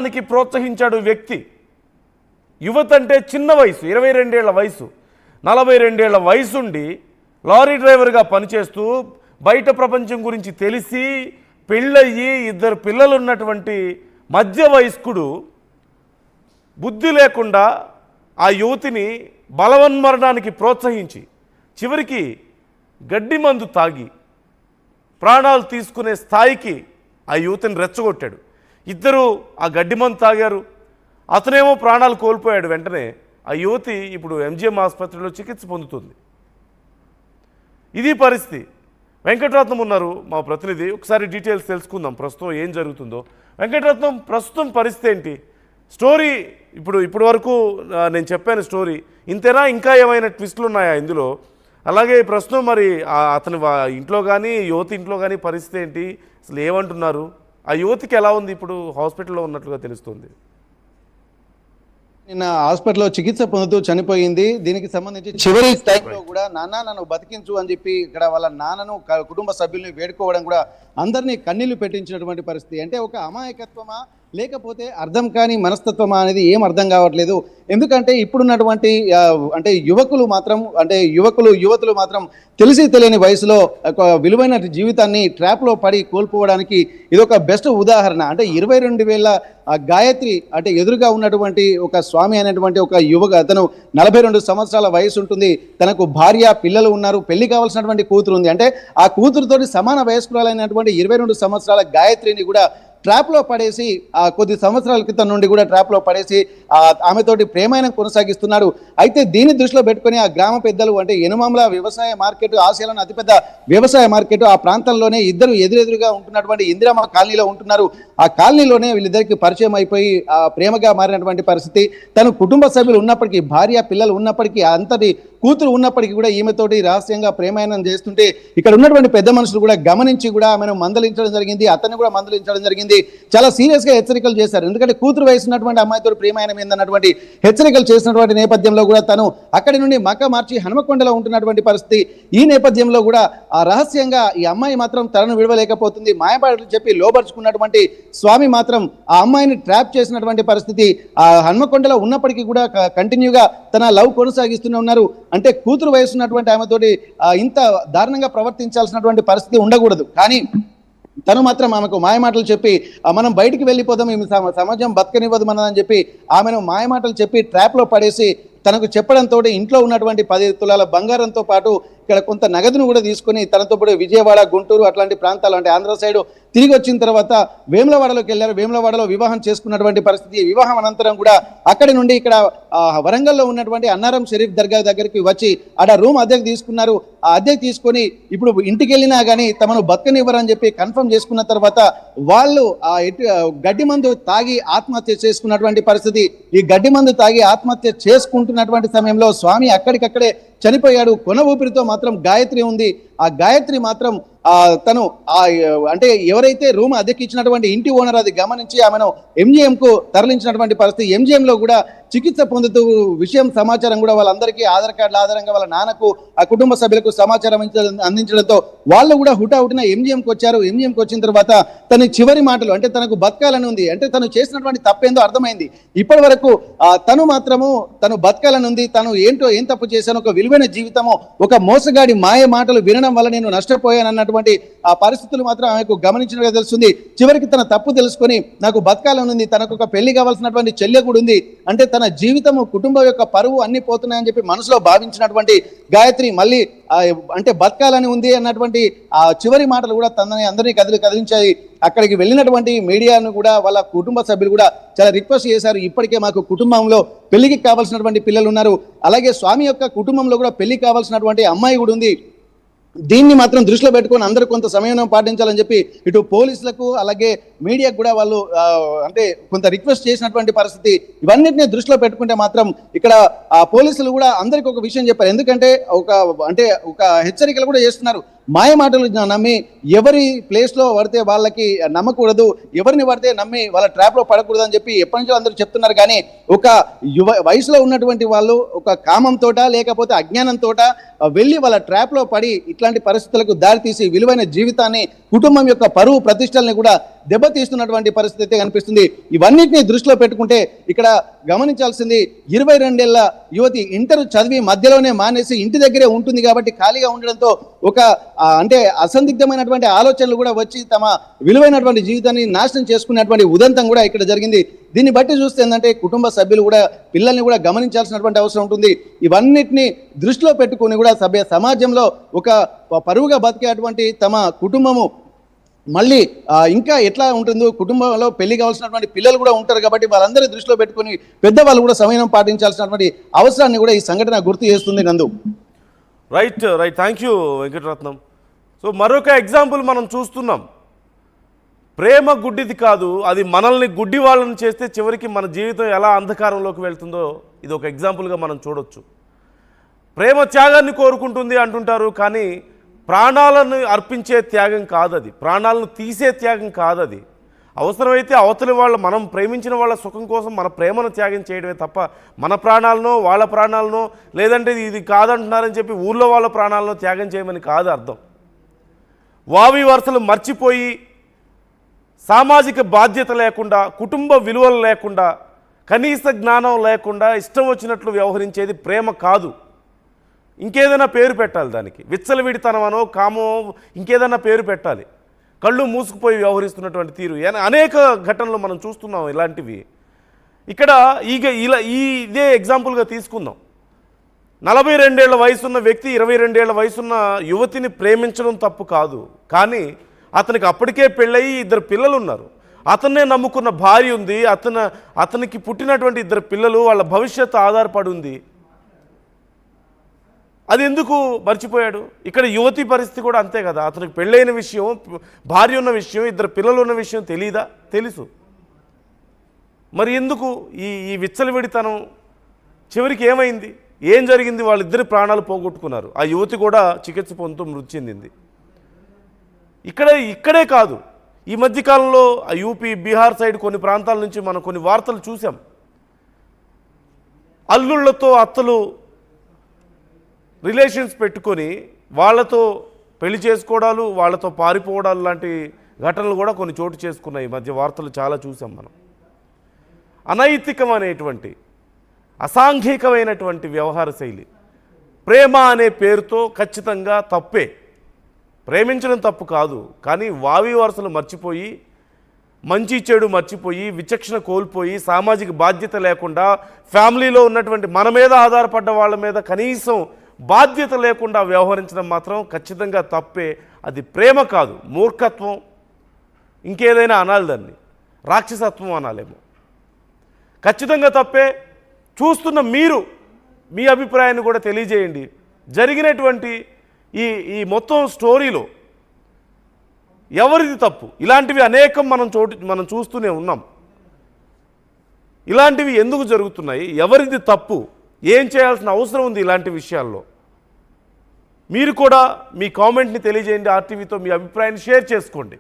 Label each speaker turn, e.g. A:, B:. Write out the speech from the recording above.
A: దానికి ప్రోత్సహించాడు వ్యక్తి. యువత అంటే చిన్న వయసు, 22 ఏళ్ల వయసు, 42 ఏళ్ల వయసుండి లారీ డ్రైవర్గా పనిచేస్తూ బయట ప్రపంచం గురించి తెలిసి పెళ్ళయ్యి 2 పిల్లలు ఉన్నటువంటి మధ్య వయస్కుడు బుద్ధి లేకుండా ఆ యువతిని బలవన్మరణానికి ప్రోత్సహించి చివరికి గడ్డి మందు తాగి ప్రాణాలు తీసుకునే స్థాయికి ఆ యువతిని రెచ్చగొట్టాడు. ఇద్దరు ఆ గడ్డి మందు తాగారు, అతనేమో ప్రాణాలు కోల్పోయాడు. వెంటనే ఆ యువతి ఇప్పుడు ఎంజిఎం ఆసుపత్రిలో చికిత్స పొందుతుంది. ఇది పరిస్థితి. వెంకటరత్నం ఉన్నారు మా ప్రతినిధి, ఒకసారి డీటెయిల్స్ తెలుసుకుందాం ప్రస్తుతం ఏం జరుగుతుందో. వెంకటరత్నం, ప్రస్తుతం పరిస్థితి ఏంటి? స్టోరీ ఇప్పుడు వరకు నేను చెప్పాను స్టోరీ ఇంతేనా, ఇంకా ఏమైనా ట్విస్టులు ఉన్నాయా ఇందులో? అలాగే ప్రస్తుతం మరి అతని ఇంట్లో కానీ యువతి ఇంట్లో కానీ పరిస్థితి ఏంటి, అసలు ఏమంటున్నారు? ఆ యువతికి ఎలా ఉంది? ఇప్పుడు హాస్పిటల్లో ఉన్నట్లుగా తెలుస్తుంది.
B: నిన్న హాస్పిటల్లో చికిత్స పొందుతూ చనిపోయింది. దీనికి సంబంధించి చివరి టైంలో కూడా నాన్న నన్ను బతికించు అని చెప్పి ఇక్కడ వాళ్ళ నాన్నను కుటుంబ సభ్యుల్ని వేడుకోవడం కూడా అందరినీ కన్నీళ్లు పెట్టించినటువంటి పరిస్థితి. అంటే ఒక అమాయకత్వమా లేకపోతే అర్థం కాని మనస్తత్వమా అనేది ఏం అర్థం కావట్లేదు. ఎందుకంటే ఇప్పుడున్నటువంటి అంటే యువతులు మాత్రం తెలిసి తెలియని వయసులో ఒక విలువైన జీవితాన్ని ట్రాప్లో పడి కోల్పోవడానికి ఇదొక బెస్ట్ ఉదాహరణ. అంటే 22,000 గాయత్రి అంటే ఎదురుగా ఉన్నటువంటి ఒక స్వామి అనేటువంటి ఒక అతను 42 సంవత్సరాల వయసు ఉంటుంది. తనకు భార్య పిల్లలు ఉన్నారు, పెళ్లి కావాల్సినటువంటి కూతురు ఉంది. అంటే ఆ కూతురుతోటి సమాన వయస్కురాలైనటువంటి 22 సంవత్సరాల గాయత్రిని కూడా ట్రాప్లో పడేసి కొద్ది సంవత్సరాల క్రితం నుండి కూడా ట్రాప్లో పడేసి ఆమెతోటి ప్రేమాయణం కొనసాగిస్తున్నాడు. అయితే దీన్ని దృష్టిలో పెట్టుకుని ఆ గ్రామ పెద్దలు అంటే యనుమాముల వ్యవసాయ మార్కెట్, ఆసియాలోని అతిపెద్ద వ్యవసాయ మార్కెట్, ఆ ప్రాంతంలోనే ఇద్దరు ఎదురెదురుగా ఉంటున్నటువంటి ఇందిరమ్మ కాలనీలో ఉంటున్నారు. ఆ కాలనీలోనే వీళ్ళిద్దరికి పరిచయం అయిపోయి ప్రేమగా మారినటువంటి పరిస్థితి. తను కుటుంబ సభ్యులు ఉన్నప్పటికీ, భార్య పిల్లలు ఉన్నప్పటికీ, అంతటి కూతురు ఉన్నప్పటికీ కూడా ఈమెతోటి రహస్యంగా ప్రేమాయణం చేస్తుంటే ఇక్కడ ఉన్నటువంటి పెద్ద మనుషులు కూడా గమనించి కూడా ఆమెను మందలించడం జరిగింది, అతన్ని కూడా మందలించడం జరిగింది. చాలా సీరియస్ గా హెచ్చరికలు చేశారు. ఎందుకంటే కూతురు వయసు ఉన్నటువంటి అమ్మాయితో ప్రేమాయణం ఏందన్నటువంటి హెచ్చరికలు చేసినటువంటి నేపథ్యంలో కూడా తను అక్కడి నుండి మక్క మార్చి హనుమకొండలో ఉంటున్నటువంటి పరిస్థితి. ఈ నేపథ్యంలో కూడా ఆ రహస్యంగా ఈ అమ్మాయి మాత్రం తనను విడవలేకపోతుంది. మాయపాటలు చెప్పి లోబరుచుకున్నటువంటి స్వామి మాత్రం ఆ అమ్మాయిని ట్రాప్ చేసినటువంటి పరిస్థితి. ఆ హనుమకొండలో ఉన్నప్పటికీ కూడా కంటిన్యూగా తన లవ్ కొనసాగిస్తూనే ఉన్నారు. అంటే కూతురు వయసు ఉన్నటువంటి ఆమెతోటి ఇంత దారుణంగా ప్రవర్తించాల్సినటువంటి పరిస్థితి ఉండకూడదు. కానీ తను మాత్రం ఆమెకు మాయమాటలు చెప్పి మనం బయటికి వెళ్ళిపోదాం, ఈ సమాజం బతకనివ్వదు మనని చెప్పి ఆమెను మాయమాటలు చెప్పి ట్రాప్లో పడేసి తనకు చెప్పడంతో ఇంట్లో ఉన్నటువంటి 10 తులాల బంగారంతో పాటు ఇక్కడ కొంత నగదును కూడా తీసుకుని తనతో పాటు విజయవాడ, గుంటూరు అట్లాంటి ప్రాంతాలు అంటే ఆంధ్ర సైడ్ తిరిగి వచ్చిన తర్వాత వేములవాడలోకి వెళ్ళారు. వేములవాడలో వివాహం చేసుకున్నటువంటి పరిస్థితి. వివాహం అనంతరం కూడా అక్కడి నుండి ఇక్కడ వరంగల్లో ఉన్నటువంటి అన్నారం షరీఫ్ దర్గా దగ్గరికి వచ్చి ఆడ రూమ్ అద్దెకు తీసుకున్నారు. ఆ అద్దెకు తీసుకొని ఇప్పుడు ఇంటికి వెళ్ళినా కానీ తమను బతకనివ్వరని చెప్పి కన్ఫర్మ్ చేసుకున్న తర్వాత వాళ్ళు గడ్డి మందు తాగి ఆత్మహత్య చేసుకున్నటువంటి పరిస్థితి. ఈ గడ్డి మందు తాగి ఆత్మహత్య చేసుకుంటున్నటువంటి సమయంలో స్వామి అక్కడికక్కడే చనిపోయాడు. కొన ఊపిరితో మాత్రం గాయత్రి ఉంది. ఆ గాయత్రి మాత్రం తను అంటే ఎవరైతే రూమ్ అద్దెకిచ్చినటువంటి ఇంటి ఓనర్ అది గమనించి ఆమెను ఎంజిఎంకు తరలించినటువంటి పరిస్థితి. ఎంజిఎంలో కూడా చికిత్స పొందుతూ విషయం సమాచారం కూడా వాళ్ళందరికీ ఆధార్ కార్డుల ఆధారంగా వాళ్ళ నాన్నకు ఆ కుటుంబ సభ్యులకు సమాచారం అందించడంతో వాళ్ళు కూడా హుటాహుటిన ఎంజిఎంకి వచ్చారు. ఎంజిఎంకి వచ్చిన తర్వాత తన చివరి మాటలు అంటే తనకు బతకాలని ఉంది, అంటే తను చేసినటువంటి తప్పేందో అర్థమైంది. ఇప్పటి వరకు తను బతకాలని ఉంది, తను ఏంటో ఏం తప్పు చేశాను, ఒక విలువైన జీవితము ఒక మోసగాడి మాయ మాటలు వినడం వల్ల నేను నష్టపోయాను అన్నటువంటి ఆ పరిస్థితులు మాత్రం ఆమెకు గమనించినట్టుగా తెలుస్తుంది. చివరికి తన తప్పు తెలుసుకొని నాకు బతకాలని ఉంది, తనకు ఒక పెళ్లి కావాల్సినటువంటి చెల్లె కూడా ఉంది, అంటే తన జీవితము కుటుంబం యొక్క పరువు అన్ని పోతున్నాయని చెప్పి మనసులో భావించినటువంటి గాయత్రి మళ్ళీ అంటే బతకాలని ఉంది అన్నటువంటి ఆ చివరి మాటలు కూడా తనని అందరినీ కదిలించాయి. అక్కడికి వెళ్ళినటువంటి మీడియాను కూడా వాళ్ళ కుటుంబ సభ్యులు కూడా చాలా రిక్వెస్ట్ చేశారు. ఇప్పటికే మాకు కుటుంబంలో పెళ్లికి కావాల్సినటువంటి పిల్లలు ఉన్నారు, అలాగే స్వామి యొక్క కుటుంబంలో కూడా పెళ్లికి కావాల్సినటువంటి అమ్మాయి కూడా ఉంది. దీన్ని మాత్రం దృష్టిలో పెట్టుకొని అందరూ కొంత సమయం పాటించాలని చెప్పి ఇటు పోలీసులకు అలాగే మీడియాకు కూడా వాళ్ళు అంటే కొంత రిక్వెస్ట్ చేసినటువంటి పరిస్థితి. ఇవన్నిటిని దృష్టిలో పెట్టుకుంటే మాత్రం ఇక్కడ పోలీసులు కూడా అందరికీ ఒక విషయం చెప్పారు. ఎందుకంటే ఒక హెచ్చరికలు కూడా చేస్తున్నారు. మాయ మాటలు నమ్మి ఎవరి ప్లేస్లో పడితే వాళ్ళకి నమ్మకూడదు, ఎవరిని పడితే నమ్మి వాళ్ళ ట్రాప్లో పడకూడదు అని చెప్పి ఎప్పటి నుంచో అందరూ చెప్తున్నారు. కానీ ఒక వయసులో ఉన్నటువంటి వాళ్ళు ఒక కామంతో లేకపోతే అజ్ఞానంతో వెళ్ళి వాళ్ళ ట్రాప్లో పడి ఇట్లాంటి పరిస్థితులకు దారితీసి విలువైన జీవితాన్ని, కుటుంబం యొక్క పరువు ప్రతిష్టల్ని కూడా దెబ్బతీస్తున్నటువంటి పరిస్థితి అయితే కనిపిస్తుంది. ఇవన్నిటిని దృష్టిలో పెట్టుకుంటే ఇక్కడ గమనించాల్సింది 22 ఏళ్ల యువతి ఇంటర్ చదివి మధ్యలోనే మానేసి ఇంటి దగ్గరే ఉంటుంది కాబట్టి ఖాళీగా ఉండడంతో ఒక అంటే అసందిగ్ధమైనటువంటి ఆలోచనలు కూడా వచ్చి తమ విలువైనటువంటి జీవితాన్ని నాశనం చేసుకునేటువంటి ఉదంతం కూడా ఇక్కడ జరిగింది. దీన్ని బట్టి చూస్తే ఏంటంటే కుటుంబ సభ్యులు కూడా పిల్లల్ని కూడా గమనించాల్సినటువంటి అవసరం ఉంటుంది. ఇవన్నిటిని దృష్టిలో పెట్టుకుని కూడా సమాజంలో ఒక పరువుగా బతికేటువంటి తమ కుటుంబము మళ్ళీ ఇంకా ఎట్లా ఉంటుందో, కుటుంబంలో పెళ్లి కావాల్సినటువంటి పిల్లలు కూడా ఉంటారు కాబట్టి వాళ్ళందరి దృష్టిలో పెట్టుకుని పెద్దవాళ్ళు కూడా సమయం పాటించాల్సినటువంటి అవసరాన్ని కూడా ఈ సంఘటన గుర్తు చేస్తుంది. నందు
A: right thank you Venkataratnam. So మరొక ఎగ్జాంపుల్ మనం చూస్తున్నాం. ప్రేమ గుడ్డిది కాదు, అది మనల్ని గుడ్డి వాళ్ళని చేస్తే చివరికి మన జీవితం ఎలా అంధకారంలోకి వెళ్తుందో ఇది ఒక ఎగ్జాంపుల్గా మనం చూడొచ్చు. ప్రేమ త్యాగాన్ని కోరుకుంటుంది అంటుంటారు, కానీ ప్రాణాలను అర్పించే త్యాగం కాదది, ప్రాణాలను తీసే త్యాగం కాదది. అవసరమైతే అవతలి వాళ్ళ, మనం ప్రేమించిన వాళ్ళ సుఖం కోసం మన ప్రేమను త్యాగం చేయడమే తప్ప మన ప్రాణాలనో వాళ్ళ ప్రాణాలనో, లేదంటే ఇది కాదంటున్నారని చెప్పి ఊళ్ళో వాళ్ళ ప్రాణాలను త్యాగం చేయమని కాదు అర్థం. వావి వరుసలు మర్చిపోయి, సామాజిక బాధ్యత లేకుండా, కుటుంబ విలువలు లేకుండా, కనీస జ్ఞానం లేకుండా ఇష్టం వచ్చినట్లు వ్యవహరించేది ప్రేమ కాదు. ఇంకేదైనా పేరు పెట్టాలి దానికి, విచ్చలవిడితనమనో కామో ఇంకేదైనా పేరు పెట్టాలి. కళ్ళు మూసుకుపోయి వ్యవహరిస్తున్నటువంటి తీరు అనేక ఘటనలు మనం చూస్తున్నాం ఇలాంటివి. ఇక్కడ ఇదే ఎగ్జాంపుల్గా తీసుకుందాం. 42 ఏళ్ల వయసున్న వ్యక్తి 22 ఏళ్ల వయసున్న యువతిని ప్రేమించడం తప్పు కాదు, కానీ అతనికి అప్పటికే పెళ్ళయి 2 పిల్లలు ఉన్నారు. అతన్నే నమ్ముకున్న భార్య ఉంది, అతనికి పుట్టినటువంటి 2 పిల్లలు, వాళ్ళ భవిష్యత్తు ఆధారపడి ఉంది. అది ఎందుకు మర్చిపోయాడు? ఇక్కడ యువతి పరిస్థితి కూడా అంతే కదా. అతనికి పెళ్ళైన విషయం, భార్య ఉన్న విషయం, 2 పిల్లలు ఉన్న విషయం తెలీదా? తెలుసు. మరి ఎందుకు ఈ విచ్చలవిడితనం? చివరికి ఏమైంది, ఏం జరిగింది? వాళ్ళిద్దరి ప్రాణాలు పోగొట్టుకున్నారు. ఆ యువతి కూడా చికిత్స పొందుతూ మృతి చెందింది. ఇక్కడే కాదు, ఈ మధ్యకాలంలో యూపీ, బీహార్ సైడ్ కొన్ని ప్రాంతాల నుంచి మనం కొన్ని వార్తలు చూసాం. అల్లుళ్లతో అత్తలు రిలేషన్స్ పెట్టుకొని వాళ్ళతో పెళ్లి చేసుకోవడాలు, వాళ్ళతో పారిపోవడాలు లాంటి ఘటనలు కూడా కొన్ని చోటు చేసుకున్నాయి. ఈ మధ్య వార్తలు చాలా చూసాం మనం. అనైతికమైనటువంటి, అసాంఘికమైనటువంటి వ్యవహార శైలి. ప్రేమ అనే పేరుతో ఖచ్చితంగా తప్పే, ప్రేమించడం తప్పు కాదు, కానీ వావి వరుసలు మర్చిపోయి, మంచి చెడు మర్చిపోయి, విచక్షణ కోల్పోయి, సామాజిక బాధ్యత లేకుండా, ఫ్యామిలీలో ఉన్నటువంటి మన మీద ఆధారపడ్డ వాళ్ళ మీద కనీసం బాధ్యత లేకుండా వ్యవహరించడం మాత్రం ఖచ్చితంగా తప్పే. అది ప్రేమ కాదు, మూర్ఖత్వం, ఇంకేదైనా అనాలి, దాన్ని రాక్షసత్వం అనాలేమో. ఖచ్చితంగా తప్పే. చూస్తున్న మీరు మీ అభిప్రాయాన్ని కూడా తెలియజేయండి. జరిగినటువంటి ఈ మొత్తం స్టోరీలో ఎవరిది తప్పు? ఇలాంటివి అనేకం మనం చూస్తూనే ఉన్నాం. ఇలాంటివి ఎందుకు జరుగుతున్నాయి? ఎవరిది తప్పు? ఏం చేయాల్సిన అవసరం ఉంది ఇలాంటి విషయాల్లో? మీరు కూడా మీ కామెంట్ని తెలియజేయండి. ఆర్టీవీతో మీ అభిప్రాయాన్ని షేర్ చేసుకోండి.